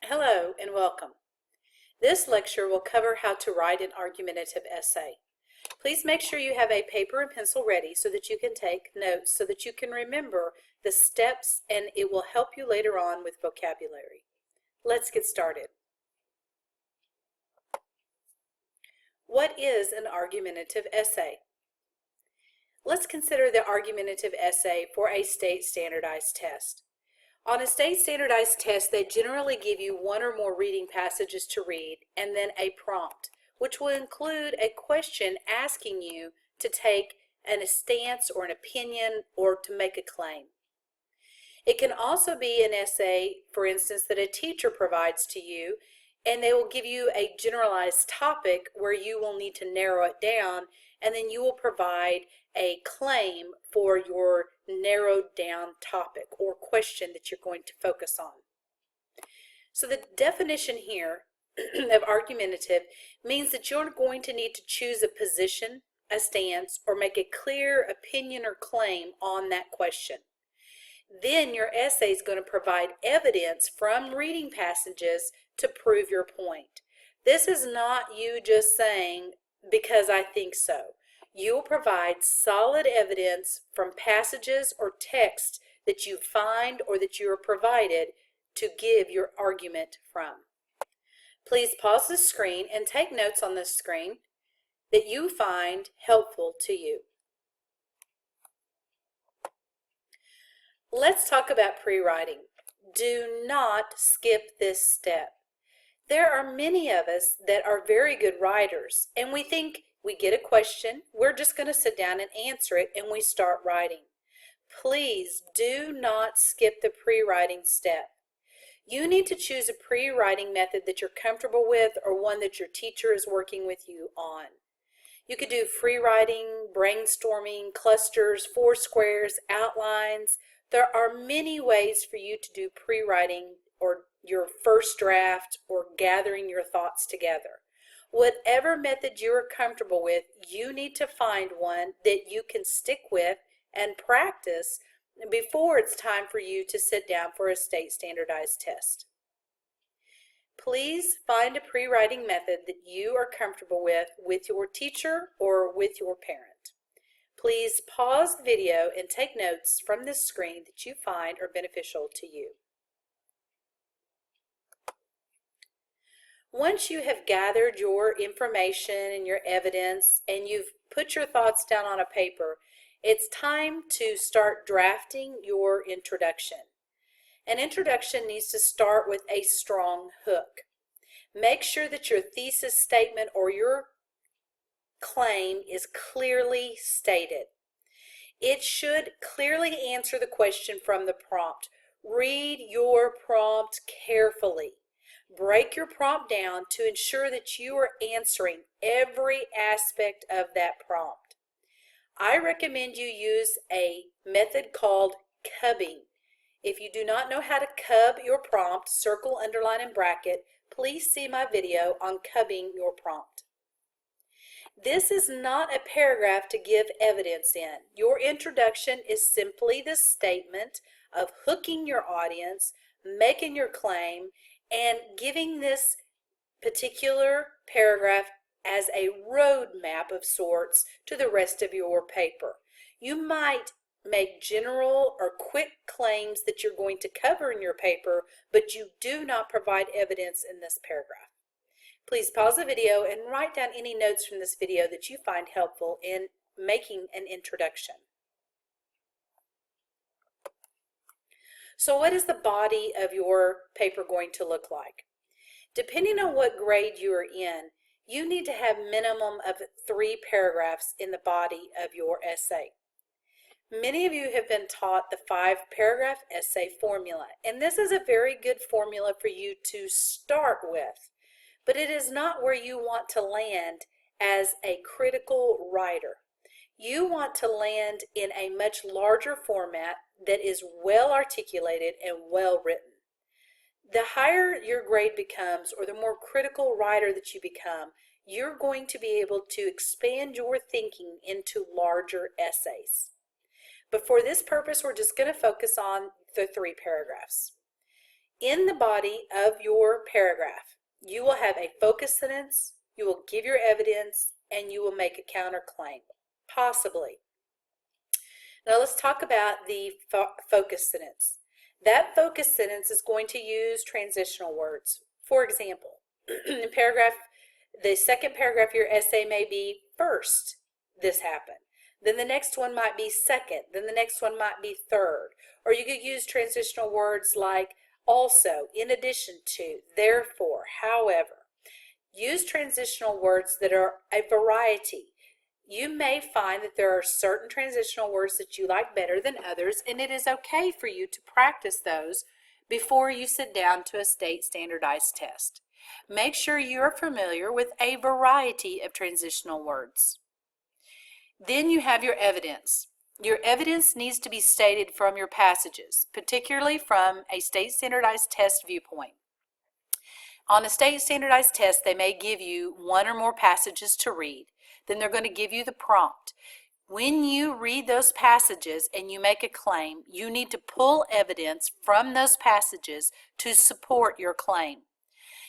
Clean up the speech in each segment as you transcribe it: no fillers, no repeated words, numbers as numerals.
Hello and welcome. This lecture will cover how to write an argumentative essay. Please make sure you have a paper and pencil ready so that you can take notes so that you can remember the steps, and it will help you later on with vocabulary. Let's get started. What is an argumentative essay? Let's consider the argumentative essay for a state standardized test. On a state standardized test, they generally give you one or more reading passages to read and then a prompt, which will include a question asking you to take a stance or an opinion or to make a claim. It can also be an essay, for instance, that a teacher provides to you, and they will give you a generalized topic where you will need to narrow it down, and then you will provide a claim for your narrowed down topic or question that you're going to focus on. So the definition here of argumentative means that you're going to need to choose a position, a stance, or make a clear opinion or claim on that question. Then your essay is going to provide evidence from reading passages to prove your point. This is not you just saying, because I think so. You will provide solid evidence from passages or text that you find or that you are provided to give your argument from. Please pause the screen and take notes on this screen that you find helpful to you. Let's talk about pre-writing. Do not skip this step. There are many of us that are very good writers, and we think we get a question, we're just going to sit down and answer it, and we start writing. Please do not skip the pre-writing step. You need to choose a pre-writing method that you're comfortable with or one that your teacher is working with you on. You could do free writing, brainstorming, clusters, four squares, outlines. There are many ways for you to do pre-writing or your first draft or gathering your thoughts together. Whatever method you are comfortable with, you need to find one that you can stick with and practice before it's time for you to sit down for a state standardized test. Please find a pre-writing method that you are comfortable with your teacher or with your parent. Please pause the video and take notes from this screen that you find are beneficial to you. Once you have gathered your information and your evidence and you've put your thoughts down on a paper, it's time to start drafting your introduction. An introduction needs to start with a strong hook. Make sure that your thesis statement or your claim is clearly stated. It should clearly answer the question from the prompt. Read your prompt carefully. Break your prompt down to ensure that you are answering every aspect of that prompt. I recommend you use a method called cubbing. If you do not know how to cub your prompt, circle, underline, and bracket, please see my video on cubbing your prompt. This is not a paragraph to give evidence in. Your introduction is simply the statement of hooking your audience, making your claim, and giving this particular paragraph as a roadmap of sorts to the rest of your paper. You might make general or quick claims that you're going to cover in your paper, but you do not provide evidence in this paragraph. Please pause the video and write down any notes from this video that you find helpful in making an introduction. So what is the body of your paper going to look like? Depending on what grade you are in, you need to have minimum of 3 paragraphs in the body of your essay. Many of you have been taught the 5-paragraph essay formula, and this is a very good formula for you to start with, but it is not where you want to land as a critical writer. You want to land in a much larger format that is well articulated and well written. The higher your grade becomes, or the more critical writer that you become, you're going to be able to expand your thinking into larger essays. But for this purpose, we're just going to focus on the 3 paragraphs. In the body of your paragraph, you will have a focus sentence, you will give your evidence, and you will make a counterclaim, possibly. Now let's talk about the focus sentence. That focus sentence is going to use transitional words. For example, in the second paragraph of your essay may be first, this happened. Then the next one might be second. Then the next one might be third. Or you could use transitional words like also, in addition to, therefore, however. Use transitional words that are a variety. You may find that there are certain transitional words that you like better than others, and it is okay for you to practice those before you sit down to a state standardized test. Make sure you are familiar with a variety of transitional words. Then you have your evidence. Your evidence needs to be stated from your passages, particularly from a state standardized test viewpoint. On a state standardized test, they may give you one or more passages to read. Then they're going to give you the prompt. When you read those passages and you make a claim, you need to pull evidence from those passages to support your claim.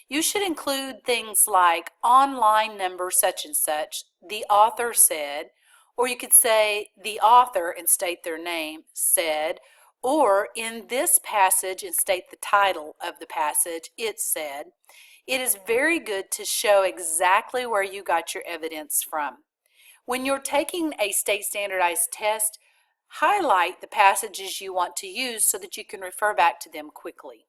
You should include things like on line number such and such, the author said, or you could say the author and state their name said, or in this passage and state the title of the passage, it said. It is very good to show exactly where you got your evidence from. When you're taking a state standardized test, highlight the passages you want to use so that you can refer back to them quickly.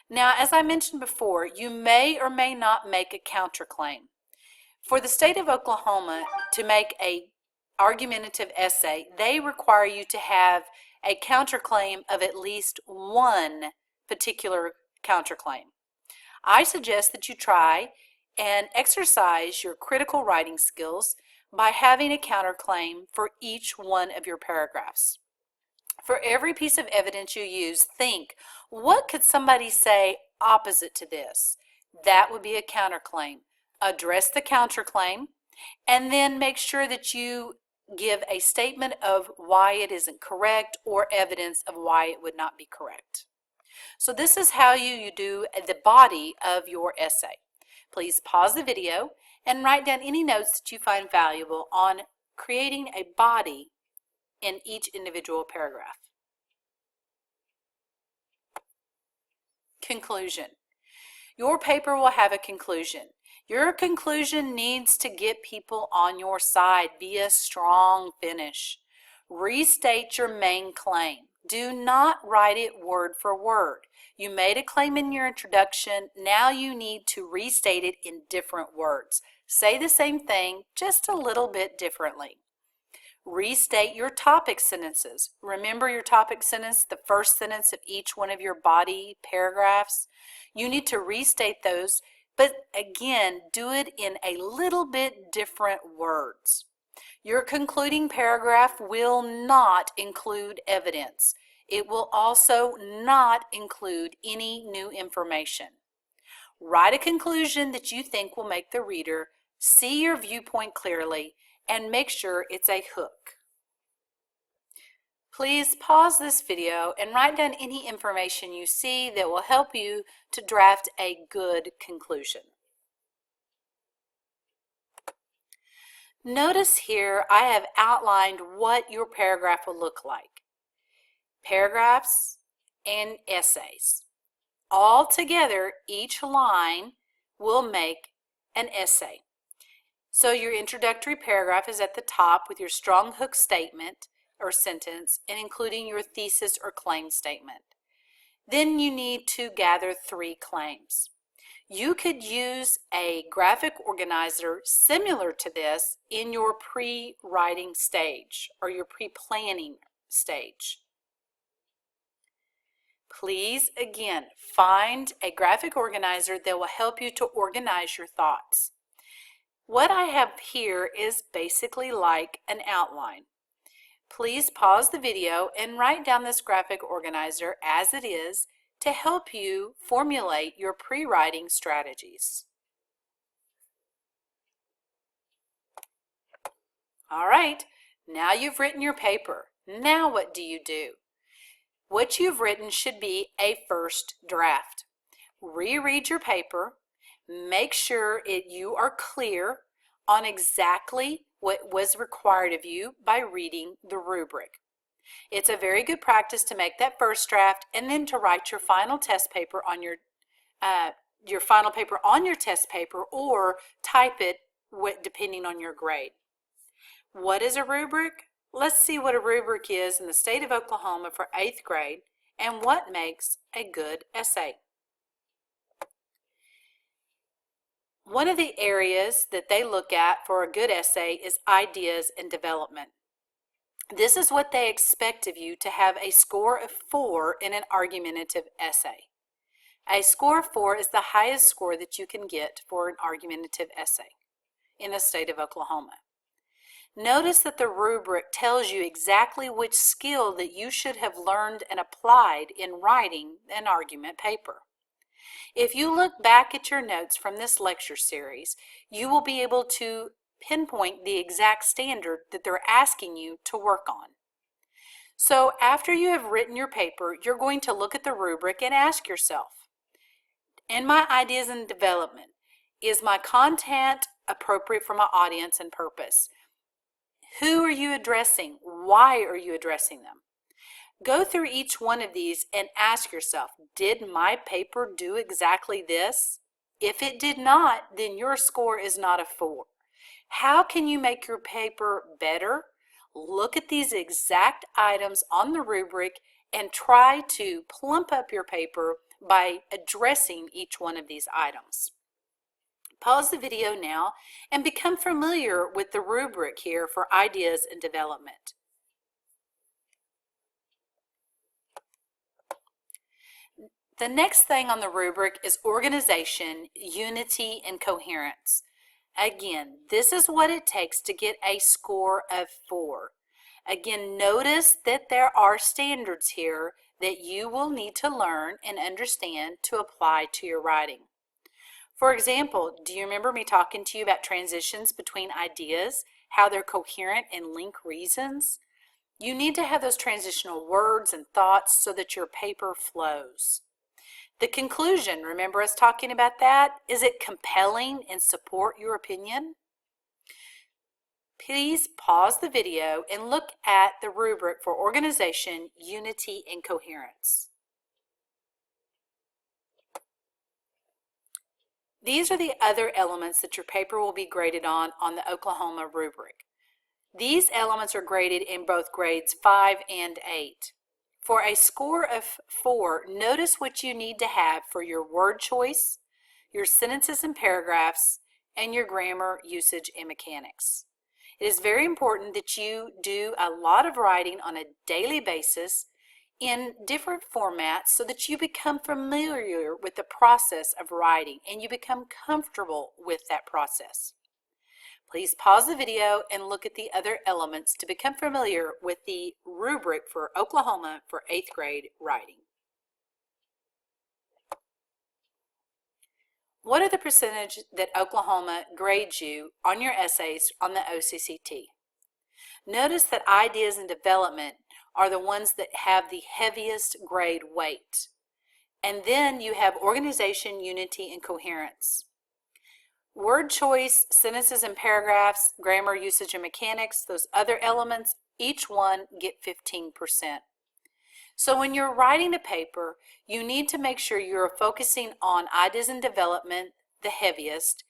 Now, as I mentioned before, you may or may not make a counterclaim. For the state of Oklahoma to make a argumentative essay, they require you to have a counterclaim of at least one particular counterclaim. I suggest that you try and exercise your critical writing skills by having a counterclaim for each one of your paragraphs. For every piece of evidence you use, think, what could somebody say opposite to this? That would be a counterclaim. Address the counterclaim, and then make sure that you give a statement of why it isn't correct or evidence of why it would not be correct. So this is how you do the body of your essay. Please pause the video and write down any notes that you find valuable on creating a body in each individual paragraph. Conclusion. Your paper will have a conclusion. Your conclusion needs to get people on your side. Be a strong finish. Restate your main claim. Do not write it word for word. You made a claim in your introduction. Now you need to restate it in different words. Say the same thing, just a little bit differently. Restate your topic sentences. Remember your topic sentence, the first sentence of each one of your body paragraphs. You need to restate those, but again, do it in a little bit different words. Your concluding paragraph will not include evidence. It will also not include any new information. Write a conclusion that you think will make the reader see your viewpoint clearly, and make sure it's a hook. Please pause this video and write down any information you see that will help you to draft a good conclusion. Notice here I have outlined what your paragraph will look like. Paragraphs and essays. All together, each line will make an essay. So your introductory paragraph is at the top with your strong hook statement or sentence and including your thesis or claim statement. Then you need to gather 3 claims. You could use a graphic organizer similar to this in your pre-writing stage or your pre-planning stage. Please, again, find a graphic organizer that will help you to organize your thoughts. What I have here is basically like an outline. Please pause the video and write down this graphic organizer as it is to help you formulate your pre-writing strategies. All right, now you've written your paper. Now what do? What you've written should be a first draft. Reread your paper. Make sure you are clear on exactly what was required of you by reading the rubric. It's a very good practice to make that first draft and then to write your final test paper on your test paper, or type it depending on your grade. What is a rubric? Let's see what a rubric is in the state of Oklahoma for 8th grade and what makes a good essay. One of the areas that they look at for a good essay is ideas and development. This is what they expect of you to have a score of 4 in an argumentative essay. A score of 4 is the highest score that you can get for an argumentative essay in the state of Oklahoma. Notice that the rubric tells you exactly which skill that you should have learned and applied in writing an argument paper. If you look back at your notes from this lecture series, you will be able to pinpoint the exact standard that they're asking you to work on. So after you have written your paper, you're going to look at the rubric and ask yourself, in my ideas and development, is my content appropriate for my audience and purpose? Who are you addressing? Why are you addressing them? Go through each one of these and ask yourself, did my paper do exactly this? If it did not, then your score is not a 4. How can you make your paper better? Look at these exact items on the rubric and try to plump up your paper by addressing each one of these items. Pause the video now and become familiar with the rubric here for ideas and development. The next thing on the rubric is organization, unity, and coherence. Again, this is what it takes to get a score of 4. Again, notice that there are standards here that you will need to learn and understand to apply to your writing. For example, do you remember me talking to you about transitions between ideas, how they're coherent and link reasons? You need to have those transitional words and thoughts so that your paper flows. The conclusion, remember us talking about that? Is it compelling and support your opinion? Please pause the video and look at the rubric for organization, unity, and coherence. These are the other elements that your paper will be graded on the Oklahoma rubric. These elements are graded in both grades 5 and 8. For a score of 4, notice what you need to have for your word choice, your sentences and paragraphs, and your grammar, usage, and mechanics. It is very important that you do a lot of writing on a daily basis in different formats so that you become familiar with the process of writing and you become comfortable with that process. Please pause the video and look at the other elements to become familiar with the rubric for Oklahoma for 8th grade writing. What are the percentage that Oklahoma grades you on your essays on the OCCT? Notice that ideas and development are the ones that have the heaviest grade weight. And then you have organization, unity, and coherence. Word choice, sentences and paragraphs, grammar, usage, and mechanics, those other elements, each one get 15%. So when you're writing a paper, you need to make sure you're focusing on ideas and development, the heaviest.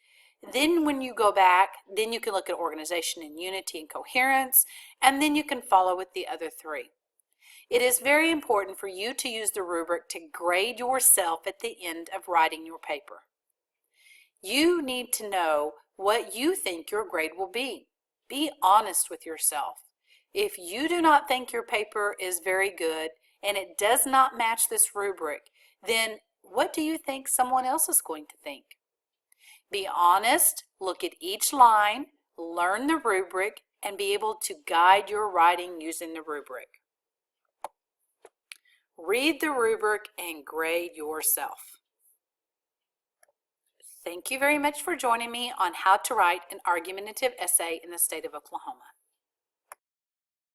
Then when you go back, then you can look at organization and unity and coherence, and then you can follow with the other 3. It is very important for you to use the rubric to grade yourself at the end of writing your paper. You need to know what you think your grade will be. Be honest with yourself. If you do not think your paper is very good and it does not match this rubric, then what do you think someone else is going to think? Be honest, look at each line, learn the rubric, and be able to guide your writing using the rubric. Read the rubric and grade yourself. Thank you very much for joining me on how to write an argumentative essay in the state of Oklahoma.